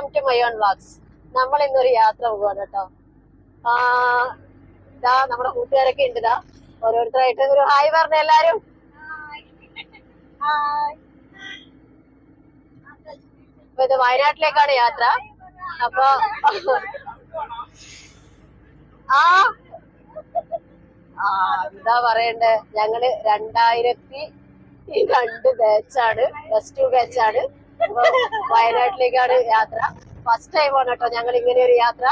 Welcome to my own vlogs. നമ്മൾ ഇന്നൊരു യാത്ര പോവാണ് കേട്ടോ. ഇതാ നമ്മുടെ കൂട്ടുകാരൊക്കെ ഉണ്ട്. ഇതാ ഓരോരുത്തരായിട്ട് ഒരു ഹായ് പറഞ്ഞ എല്ലാരും. അപ്പൊ ഇത് വയനാട്ടിലേക്കാണ് യാത്ര. അപ്പൊ എന്താ പറയണ്ടേ, ഞങ്ങള് 2002 ബാച്ചാണ്, +2 ബാച്ചാണ്. അപ്പൊ വയനാട്ടിലേക്കാണ് യാത്ര. ഫസ്റ്റ് ടൈമാണ് കേട്ടോ ഞങ്ങൾ ഇങ്ങനെ ഒരു യാത്ര.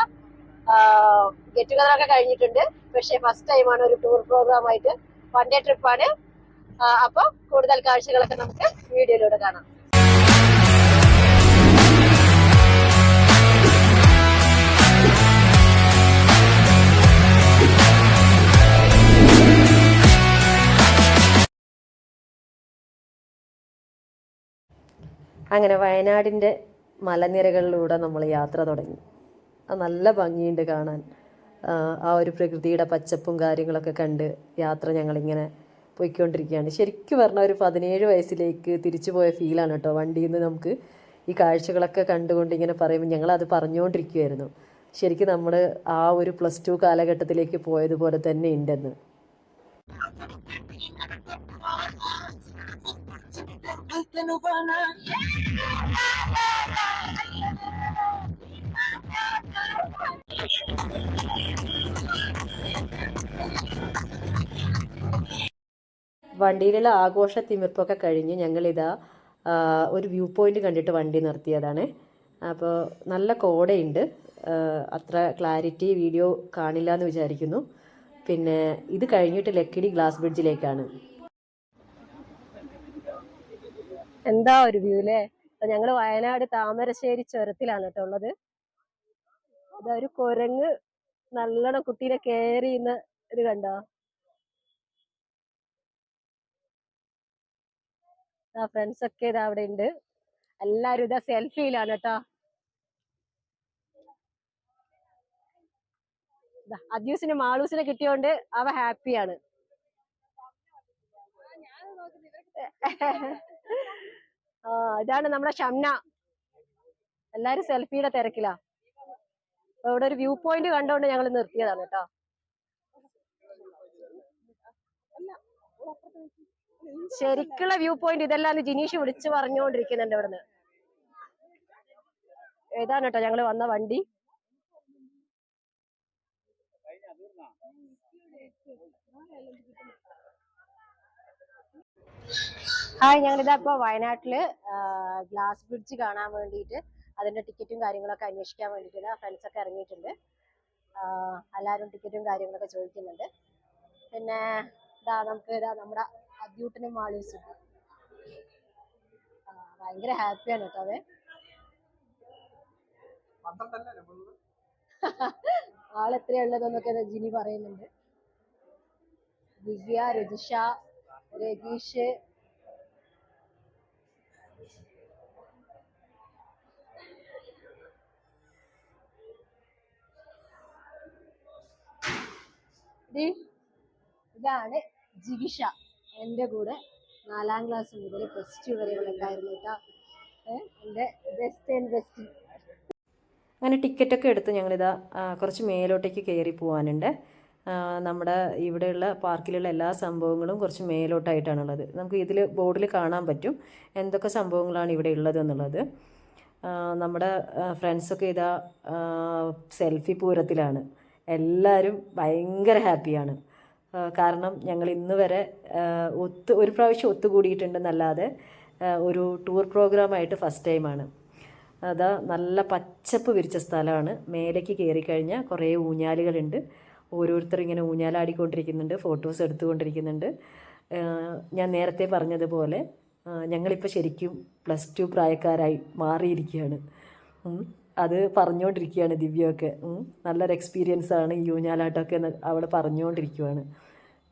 ഗെറ്റ് ടുഗദർ ഒക്കെ കഴിഞ്ഞിട്ടുണ്ട്, പക്ഷെ ഫസ്റ്റ് ടൈമാണ് ഒരു ടൂർ പ്രോഗ്രാം ആയിട്ട്. വൺ ഡേ ട്രിപ്പാണ്. അപ്പൊ കൂടുതൽ കാഴ്ചകളൊക്കെ നമുക്ക് വീഡിയോയിലൂടെ കാണാം. അങ്ങനെ വയനാടിൻ്റെ മലനിരകളിലൂടെ നമ്മൾ യാത്ര തുടങ്ങി. നല്ല ഭംഗിയുണ്ട് കാണാൻ. ആ ഒരു പ്രകൃതിയുടെ പച്ചപ്പും കാര്യങ്ങളൊക്കെ കണ്ട് യാത്ര ഞങ്ങളിങ്ങനെ പോയിക്കൊണ്ടിരിക്കുകയാണ്. ശരിക്കും പറഞ്ഞാൽ ഒരു 17 വയസ്സിലേക്ക് തിരിച്ചു പോയ ഫീലാണ് കേട്ടോ. വണ്ടിയിൽ നിന്ന് നമുക്ക് ഈ കാഴ്ചകളൊക്കെ കണ്ടുകൊണ്ട് ഇങ്ങനെ പറയുമ്പോൾ ഞങ്ങളത് പറഞ്ഞുകൊണ്ടിരിക്കുമായിരുന്നു. ശരിക്കും നമ്മൾ ആ ഒരു +2 കാലഘട്ടത്തിലേക്ക് പോയതുപോലെ തന്നെ ഉണ്ടെന്ന്. വണ്ടിയിലുള്ള ആഘോഷ തിമിർപ്പൊക്കെ കഴിഞ്ഞ് ഞങ്ങളിതാ ഒരു വ്യൂ പോയിന്റ് കണ്ടിട്ട് വണ്ടി നിർത്തിയതാണ്. അപ്പോൾ നല്ല കോടയുണ്ട്. അത്ര ക്ലാരിറ്റി വീഡിയോ കാണില്ല എന്ന് വിചാരിക്കുന്നു. പിന്നെ ഇത് കഴിഞ്ഞിട്ട് ലക്കിടി ഗ്ലാസ് ബ്രിഡ്ജിലേക്കാണ്. എന്താ ഒരു വ്യൂ അല്ലേ. ഞങ്ങൾ വയനാട് താമരശ്ശേരി ചുരത്തിലാണ് കേട്ടോ ഉള്ളത്. ഇതൊരു കുരങ്ങ് നല്ലോണം കുട്ടീനെ കെയർ ചെയ്യുന്ന ഇത് കണ്ടോ. ഫ്രണ്ട്സ് ഒക്കെ ഇതാ അവിടെ ഉണ്ട്. എല്ലാരും ഇതാ സെൽഫിയിലാണ് കേട്ടോ. അദ്യൂസിന് മാളൂസിനെ കിട്ടിയോണ്ട് അവ ഹാപ്പിയാണ്. ഇതാണ് നമ്മുടെ ഷംന. എല്ലാരും സെൽഫിയുടെ തിരക്കിലാ. അപ്പൊ ഇവിടെ ഒരു വ്യൂ പോയിന്റ് കണ്ടോണ്ട് ഞങ്ങൾ നിർത്തിയതാണ് കേട്ടോ. ശരിക്കുള്ള വ്യൂ പോയിന്റ് ഇതെല്ലാം ജിനീഷ് വിളിച്ചു പറഞ്ഞുകൊണ്ടിരിക്കുന്നുണ്ട് ഇവിടുന്ന്. ഏതാണ് കേട്ടോ ഞങ്ങള് വന്ന വണ്ടി. ഹായ്, ഞങ്ങളിതാ ഇപ്പൊ വയനാട്ടില് ഗ്ലാസ് ബ്രിഡ്ജ് കാണാൻ വേണ്ടിയിട്ട് അതിന്റെ ടിക്കറ്റും കാര്യങ്ങളൊക്കെ അന്വേഷിക്കാൻ വേണ്ടിയിട്ട് ഫ്രണ്ട്സ് ഒക്കെ ഇറങ്ങിയിട്ടുണ്ട്. എല്ലാവരും ടിക്കറ്റും കാര്യങ്ങളൊക്കെ ചോദിക്കുന്നുണ്ട്. പിന്നെ നമുക്ക് നമ്മുടെ അദ്യൂട്ടിനും മാളൂസും ഭയങ്കര ഹാപ്പിയാണ് കേട്ടോ. അതെ, ആളെത്രയുള്ളതെന്നൊക്കെ ജിനി പറയുന്നുണ്ട്. ദിവ്യ, രജിഷ, രതീഷ്, ഇതാണ് ജിഗിഷ. എൻ്റെ കൂടെ 4ാം ക്ലാസ് മുതൽ +2 വരെ ഉണ്ടായിരുന്നു കേട്ടോ. എൻ്റെ ബെസ്റ്റ് ആൻഡ് ബെസ്റ്റ്. അങ്ങനെ ടിക്കറ്റൊക്കെ എടുത്ത് ഞങ്ങളിതാ കുറച്ച് മേലോട്ടേക്ക് കയറി പോകാനുണ്ട്. നമ്മുടെ ഇവിടെയുള്ള പാർക്കിലുള്ള എല്ലാ സംഭവങ്ങളും കുറച്ച് മേലോട്ടായിട്ടാണുള്ളത്. നമുക്ക് ഇതിൽ ബോർഡിൽ കാണാൻ പറ്റും എന്തൊക്കെ സംഭവങ്ങളാണ് ഇവിടെ ഉള്ളത് എന്നുള്ളത്. നമ്മുടെ ഫ്രണ്ട്സൊക്കെ ഇതാ സെൽഫി പൂരത്തിലാണ്. എല്ലാവരും ഭയങ്കര ഹാപ്പിയാണ്. കാരണം ഞങ്ങൾ ഇന്ന് വരെ ഒരു പ്രാവശ്യം ഒത്തുകൂടിയിട്ടുണ്ടെന്നല്ലാതെ ഒരു ടൂർ പ്രോഗ്രാമായിട്ട് ഫസ്റ്റ് ടൈമാണ്. അതാ നല്ല പച്ചപ്പ് വിരിച്ച സ്ഥലമാണ്. മേലേക്ക് കയറിക്കഴിഞ്ഞാൽ കുറേ ഊഞ്ഞാലുകളുണ്ട്. ഓരോരുത്തർ ഇങ്ങനെ ഊഞ്ഞാലാടിക്കൊണ്ടിരിക്കുന്നുണ്ട്, ഫോട്ടോസ് എടുത്തുകൊണ്ടിരിക്കുന്നുണ്ട്. ഞാൻ നേരത്തെ പറഞ്ഞതുപോലെ ഞങ്ങളിപ്പോൾ ശരിക്കും +2 പ്രായക്കാരായി മാറിയിരിക്കുകയാണ്. അത് പറഞ്ഞുകൊണ്ടിരിക്കുകയാണ് ദിവ്യമൊക്കെ. നല്ലൊരു എക്സ്പീരിയൻസ് ആണ് ഈ ഊഞ്ഞാലാട്ടമൊക്കെ അവൾ പറഞ്ഞുകൊണ്ടിരിക്കുകയാണ്.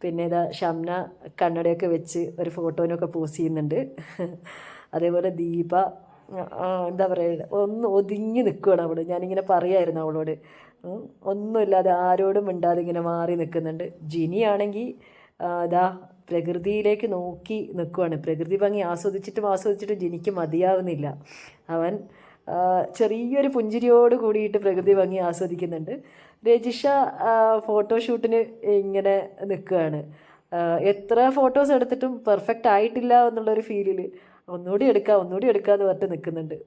പിന്നെ ഇതാ ഷംന കണ്ണടയൊക്കെ വെച്ച് ഒരു ഫോട്ടോനൊക്കെ പോസ്റ്റ് ചെയ്യുന്നുണ്ട്. അതേപോലെ ദീപ എന്താ പറയുക, ഒന്ന് ഒതുങ്ങി നിൽക്കുകയാണ് അവൾ. ഞാനിങ്ങനെ പറയായിരുന്നു അവളോട്, ഒന്നുമില്ലാതെ ആരോടും മിണ്ടാതെ ഇങ്ങനെ മാറി നിൽക്കുന്നുണ്ട്. ജിനിയാണെങ്കിൽ ഇതാ പ്രകൃതിയിലേക്ക് നോക്കി നിൽക്കുകയാണ്. പ്രകൃതി ഭംഗി ആസ്വദിച്ചിട്ടും ജിനിക്ക് മതിയാവുന്നില്ല. അവൻ ചെറിയൊരു പുഞ്ചിരിയോട് കൂടിയിട്ട് പ്രകൃതി ഭംഗി ആസ്വദിക്കുന്നുണ്ട്. രജിഷ ഫോട്ടോഷൂട്ടിന് ഇങ്ങനെ നിൽക്കുകയാണ്. എത്ര ഫോട്ടോസ് എടുത്തിട്ടും പെർഫെക്റ്റ് ആയിട്ടില്ല എന്നുള്ളൊരു ഫീലിൽ ഒന്നുകൂടി എടുക്കുക എന്ന് പറഞ്ഞിട്ട് നിൽക്കുന്നുണ്ട്.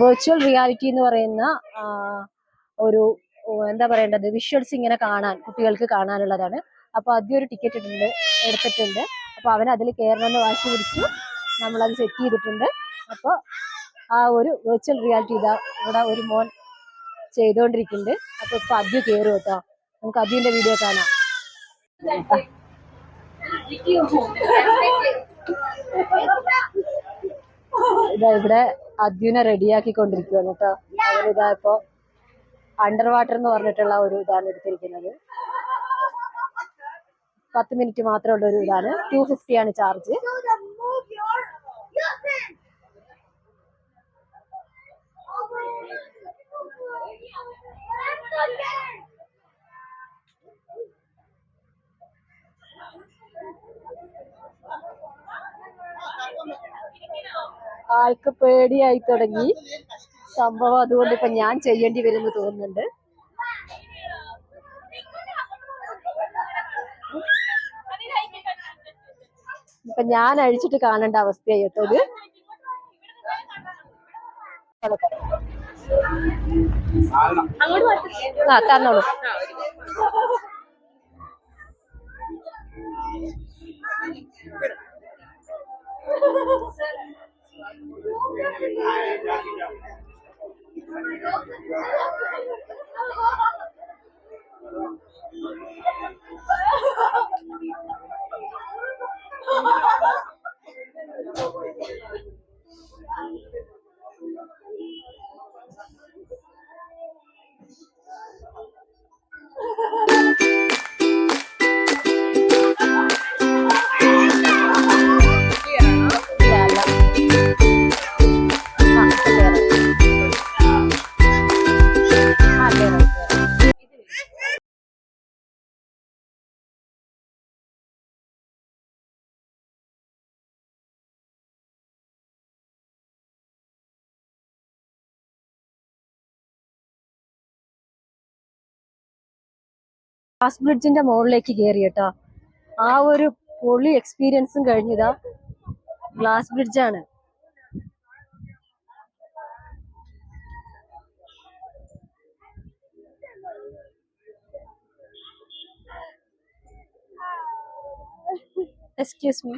വെർച്വൽ റിയാലിറ്റി എന്ന് പറയുന്ന ഒരു എന്താ പറയേണ്ടത്, വിഷ്വൽസ് ഇങ്ങനെ കുട്ടികൾക്ക് കാണാനുള്ളതാണ്. അപ്പൊ ആദ്യം ഒരു ടിക്കറ്റ് എടുത്തിട്ടുണ്ട്. അപ്പൊ അവൻ അതിൽ കയറണമെന്ന് വാശി പിടിച്ചു. നമ്മളത് സെറ്റ് ചെയ്തിട്ടുണ്ട്. അപ്പൊ ആ ഒരു വെർച്വൽ റിയാലിറ്റി ഇതാ ഇവിടെ ഒരു മോൻ ചെയ്തുകൊണ്ടിരിക്കുന്നുണ്ട്. അപ്പൊ ഇപ്പൊ അദ്യ കയറും കേട്ടോ. നമുക്ക് അദ്യന്റെ വീഡിയോ കാണാം. ഇതാ ഇവിടെ അദ്യുനെ റെഡിയാക്കിക്കൊണ്ടിരിക്കുകയാണ് കേട്ടോ. അവരിതാ ഇപ്പൊ അണ്ടർ വാട്ടർ എന്ന് പറഞ്ഞിട്ടുള്ള ഒരു ഇതാണ് എടുത്തിരിക്കുന്നത്. 10 മിനിറ്റ് മാത്രമുള്ള ഒരു ഇതാണ്. 250 ആണ് ചാർജ്. ആൾക്ക് പേടിയായി തുടങ്ങി സംഭവം. അതുകൊണ്ട് ഇപ്പൊ ഞാൻ ചെയ്യേണ്ടി വരുമെന്ന് തോന്നുന്നുണ്ട്. ഇപ്പൊ ഞാൻ അഴിച്ചിട്ട് കാണേണ്ട അവസ്ഥയായി കേട്ടോ ഇത്. തന്നോളൂ. ഗ്ലാസ് ബ്രിഡ്ജിന്റെ മുകളിലേക്ക് കയറി കേട്ടോ. ആ ഒരു പൊളി എക്സ്പീരിയൻസും കഴിഞ്ഞതാ ഗ്ലാസ് ബ്രിഡ്ജാണ്. Excuse me.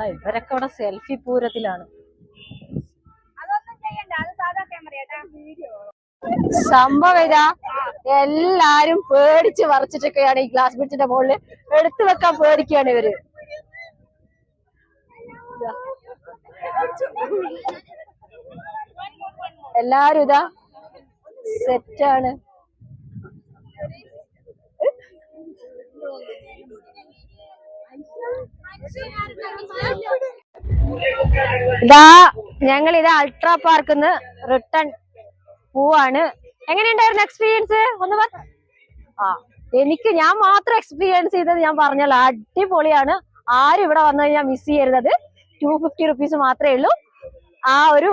ഇവരൊക്കെ അവിടെ സെൽഫി പൂരത്തിലാണ്. സംഭവം ഇതാ എല്ലാരും പേടിച്ച് വരച്ചിട്ടൊക്കെയാണ് ഈ ഗ്ലാസ് ബ്രിഡ്ജിന്റെ മുകളിൽ എടുത്തു വെക്കാൻ പേടിക്കുകയാണ് ഇവര്. എല്ലാരും ഇതാ സെറ്റാണ്. ഇതാ ഞങ്ങൾ ഇതാ അൾട്രാ പാർക്കിന്ന് റിട്ടേൺ പോവാണ്. എങ്ങനെയുണ്ടായിരുന്നു എക്സ്പീരിയൻസ്? ഒന്ന് ഞാൻ മാത്രം എക്സ്പീരിയൻസ് ചെയ്തത് ഞാൻ പറഞ്ഞല്ലോ, അടിപൊളിയാണ്. ആരും ഇവിടെ വന്നു കഴിഞ്ഞാൽ മിസ് ചെയ്യരുത്. 250 റുപ്പീസ് മാത്രമേ ഉള്ളൂ. ആ ഒരു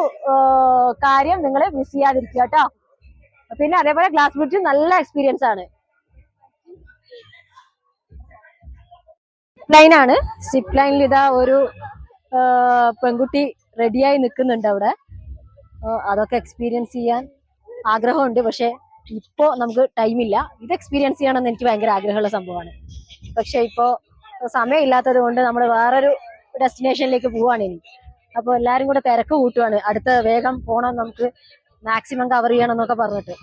കാര്യം നിങ്ങൾ മിസ് ചെയ്യാതിരിക്കുക കേട്ടോ. പിന്നെ അതേപോലെ ഗ്ലാസ് ബ്രിഡ്ജ് നല്ല എക്സ്പീരിയൻസ് ആണ്. ലൈനാണ്. സിപ്പ് ലൈനിൽ ഇതാ ഒരു പെൺകുട്ടി റെഡിയായി നിൽക്കുന്നുണ്ട് അവിടെ. അതൊക്കെ എക്സ്പീരിയൻസ് ചെയ്യാൻ ആഗ്രഹമുണ്ട്. പക്ഷെ ഇപ്പോ നമുക്ക് ടൈമില്ല. ഇത് എക്സ്പീരിയൻസ് ചെയ്യണമെന്ന് എനിക്ക് ഭയങ്കര ആഗ്രഹമുള്ള സംഭവമാണ്. പക്ഷെ ഇപ്പോ സമയമില്ലാത്തത് കൊണ്ട് നമ്മൾ വേറൊരു ഡെസ്റ്റിനേഷനിലേക്ക് പോവാണ് ഇനി. അപ്പോൾ എല്ലാരും കൂടെ തിരക്ക് കൂട്ടുവാണ്. അടുത്ത വേഗം പോണം, നമുക്ക് മാക്സിമം കവർ ചെയ്യണം എന്നൊക്കെ പറഞ്ഞിട്ട്.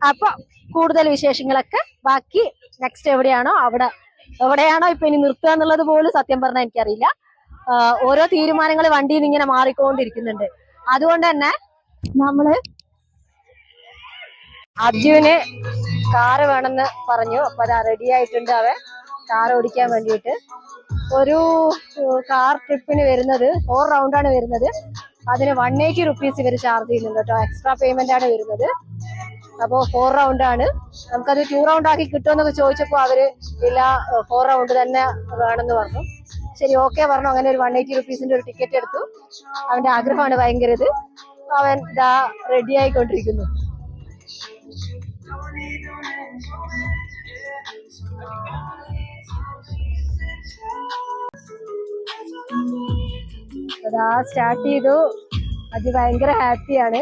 അപ്പൊ കൂടുതൽ വിശേഷങ്ങളൊക്കെ ബാക്കി നെക്സ്റ്റ് എവിടെയാണോ ഇപ്പൊ ഇനി നിർത്തുക എന്നുള്ളത് പോലും സത്യം പറഞ്ഞാൽ എനിക്കറിയില്ല. ഓരോ തീരുമാനങ്ങൾ വണ്ടിയിൽ നിന്ന് ഇങ്ങനെ മാറിക്കൊണ്ടിരിക്കുന്നുണ്ട്. അതുകൊണ്ട് തന്നെ നമ്മള് അർജുന് കാറ് വേണമെന്ന് പറഞ്ഞു. അപ്പൊ അതാ റെഡി ആയിട്ടുണ്ട് അവൻ കാർ ഓടിക്കാൻ വേണ്ടിയിട്ട്. ഒരു കാർ ട്രിപ്പിന് വരുന്നത് 4 റൗണ്ടാണ് വരുന്നത്. അതിന് 180 റുപ്പീസ് ഇവർ ചാർജ് ചെയ്യുന്നുണ്ട് കേട്ടോ. എക്സ്ട്രാ പേയ്മെന്റ് ആണ് വരുന്നത്. അപ്പോൾ 4 റൗണ്ടാണ്. നമുക്കത് 2 റൗണ്ട് ആക്കി കിട്ടുമെന്നൊക്കെ ചോദിച്ചപ്പോൾ അവര് ഇല്ല 4 റൗണ്ട് തന്നെ വേണമെന്ന് പറഞ്ഞു. ശരി ഓക്കെ പറഞ്ഞു. അങ്ങനെ ഒരു 180 റുപ്പീസിന്റെ ഒരു ടിക്കറ്റ് എടുത്തു. അവന്റെ ആഗ്രഹമാണ് ഭയങ്കര ഇത്. അവൻ ഇതാ റെഡി ആയിക്കൊണ്ടിരിക്കുന്നു. അതാ സ്റ്റാർട്ട് ചെയ്തു. അത് ഭയങ്കര ഹാപ്പിയാണ്.